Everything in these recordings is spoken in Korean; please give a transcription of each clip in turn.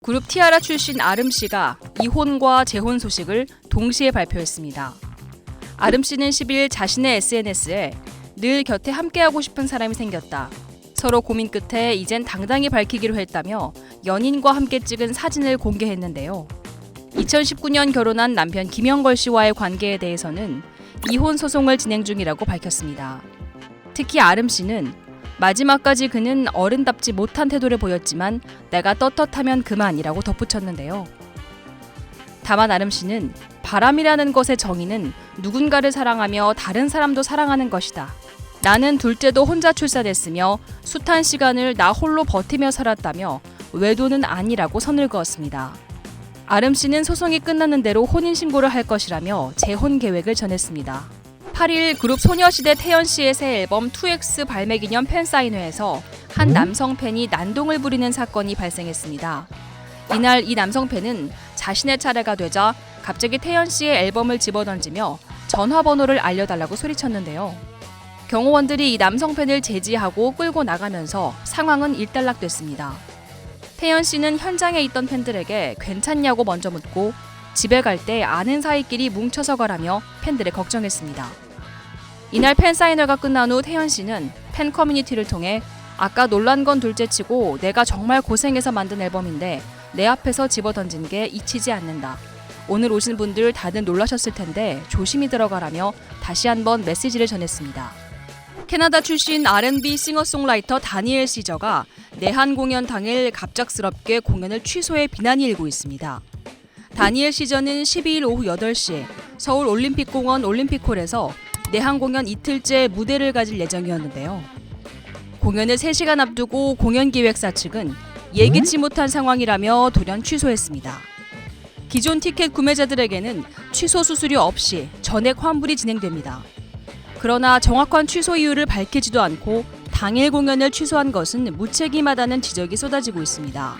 그룹 티아라 출신 아름 씨가 이혼과 재혼 소식을 동시에 발표했습니다. 아름 씨는 10일 자신의 SNS에 늘 곁에 함께하고 싶은 사람이 생겼다. 서로 고민 끝에 이젠 당당히 밝히기로 했다며 연인과 함께 찍은 사진을 공개했는데요. 2019년 결혼한 남편 김영걸 씨와의 관계에 대해서는 이혼 소송을 진행 중이라고 밝혔습니다. 특히 아름 씨는 마지막까지 그는 어른답지 못한 태도를 보였지만 내가 떳떳하면 그만이라고 덧붙였는데요. 다만 아름 씨는 바람이라는 것의 정의는 누군가를 사랑하며 다른 사람도 사랑하는 것이다. 나는 둘째도 혼자 출산했으며 숱한 시간을 나 홀로 버티며 살았다며 외도는 아니라고 선을 그었습니다. 아름 씨는 소송이 끝나는 대로 혼인신고를 할 것이라며 재혼 계획을 전했습니다. 8일 그룹 소녀시대 태연 씨의 새 앨범 2X 발매 기념 팬사인회에서 한 남성 팬이 난동을 부리는 사건이 발생했습니다. 이날 이 남성 팬은 자신의 차례가 되자 갑자기 태연 씨의 앨범을 집어던지며 전화번호를 알려달라고 소리쳤는데요. 경호원들이 이 남성 팬을 제지하고 끌고 나가면서 상황은 일단락됐습니다. 태연 씨는 현장에 있던 팬들에게 괜찮냐고 먼저 묻고 집에 갈 때 아는 사이끼리 뭉쳐서 가라며 팬들을 걱정했습니다. 이날 팬사인회가 끝난 후 태연 씨는 팬 커뮤니티를 통해 아까 놀란 건 둘째치고 내가 정말 고생해서 만든 앨범인데 내 앞에서 집어던진 게 잊히지 않는다. 오늘 오신 분들 다들 놀라셨을 텐데 조심히 들어가라며 다시 한번 메시지를 전했습니다. 캐나다 출신 R&B 싱어송라이터 다니엘 시저가 내한 공연 당일 갑작스럽게 공연을 취소해 비난이 일고 있습니다. 다니엘 시저는 12일 오후 8시 서울 올림픽공원 올림픽홀에서 내한 공연 이틀째 무대를 가질 예정이었는데요. 공연을 3시간 앞두고 공연기획사 측은 예기치 못한 상황이라며 돌연 취소했습니다. 기존 티켓 구매자들에게는 취소 수수료 없이 전액 환불이 진행됩니다. 그러나 정확한 취소 이유를 밝히지도 않고 당일 공연을 취소한 것은 무책임하다는 지적이 쏟아지고 있습니다.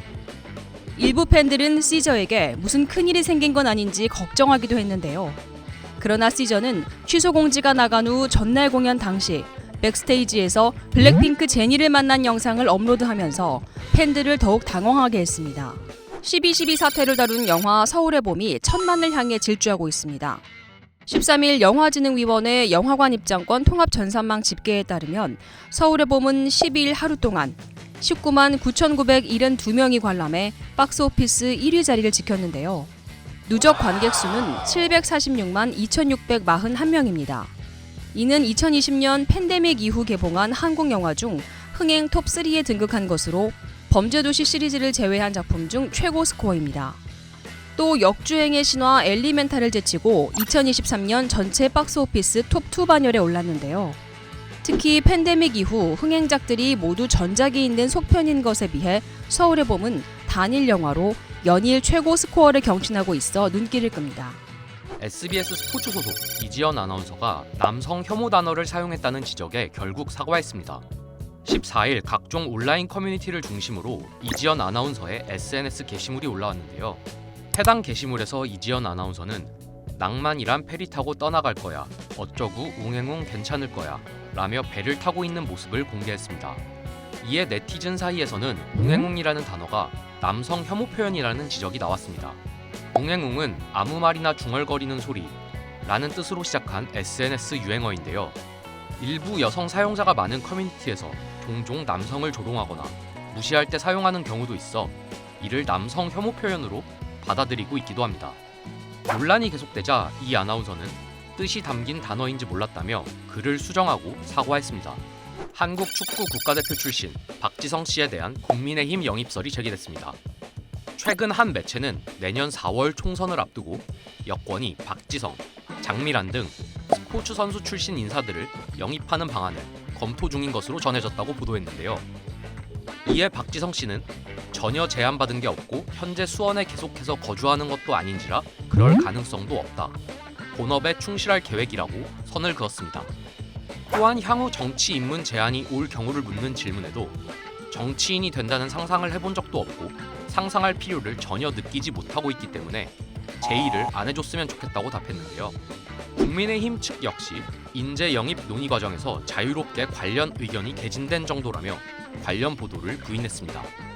일부 팬들은 시저에게 무슨 큰일이 생긴 건 아닌지 걱정하기도 했는데요. 그러나 시저는 취소 공지가 나간 후 전날 공연 당시 백스테이지에서 블랙핑크 제니를 만난 영상을 업로드하면서 팬들을 더욱 당황하게 했습니다. 12.12 사태를 다룬 영화 서울의 봄이 천만을 향해 질주하고 있습니다. 13일 영화진흥위원회 영화관 입장권 통합 전산망 집계에 따르면 서울의 봄은 12일 하루 동안 19만 9,972명이 관람해 박스오피스 1위 자리를 지켰는데요. 누적 관객 수는 746만 2,641명입니다. 이는 2020년 팬데믹 이후 개봉한 한국 영화 중 흥행 톱3에 등극한 것으로 범죄도시 시리즈를 제외한 작품 중 최고 스코어입니다. 또 역주행의 신화 엘리멘탈을 제치고 2023년 전체 박스오피스 톱2 반열에 올랐는데요. 특히 팬데믹 이후 흥행작들이 모두 전작이 있는 속편인 것에 비해 서울의 봄은 단일 영화로 연일 최고 스코어를 경신하고 있어 눈길을 끕니다. SBS 스포츠 소속 이지연 아나운서가 남성 혐오 단어를 사용했다는 지적에 결국 사과했습니다. 14일 각종 온라인 커뮤니티를 중심으로 이지연 아나운서의 SNS 게시물이 올라왔는데요. 해당 게시물에서 이지연 아나운서는 낭만이란 페리 타고 떠나갈 거야. 어쩌구 웅행웅 괜찮을 거야. 라며 배를 타고 있는 모습을 공개했습니다. 이에 네티즌 사이에서는 웅행웅이라는 단어가 남성 혐오 표현이라는 지적이 나왔습니다. 웅행웅은 아무 말이나 중얼거리는 소리 라는 뜻으로 시작한 SNS 유행어인데요. 일부 여성 사용자가 많은 커뮤니티에서 종종 남성을 조롱하거나 무시할 때 사용하는 경우도 있어 이를 남성 혐오 표현으로 받아들이고 있기도 합니다. 논란이 계속되자 이 아나운서는 뜻이 담긴 단어인지 몰랐다며 글을 수정하고 사과했습니다. 한국 축구 국가대표 출신 박지성 씨에 대한 국민의힘 영입설이 제기됐습니다. 최근 한 매체는 내년 4월 총선을 앞두고 여권이 박지성, 장미란 등 스포츠 선수 출신 인사들을 영입하는 방안을 검토 중인 것으로 전해졌다고 보도했는데요. 이에 박지성 씨는 전혀 제안받은 게 없고 현재 수원에 계속해서 거주하는 것도 아닌지라 그럴 가능성도 없다. 본업에 충실할 계획이라고 선을 그었습니다. 또한 향후 정치 입문 제안이 올 경우를 묻는 질문에도 정치인이 된다는 상상을 해본 적도 없고 상상할 필요를 전혀 느끼지 못하고 있기 때문에 제의를 안 해줬으면 좋겠다고 답했는데요. 국민의힘 측 역시 인재 영입 논의 과정에서 자유롭게 관련 의견이 개진된 정도라며 관련 보도를 부인했습니다.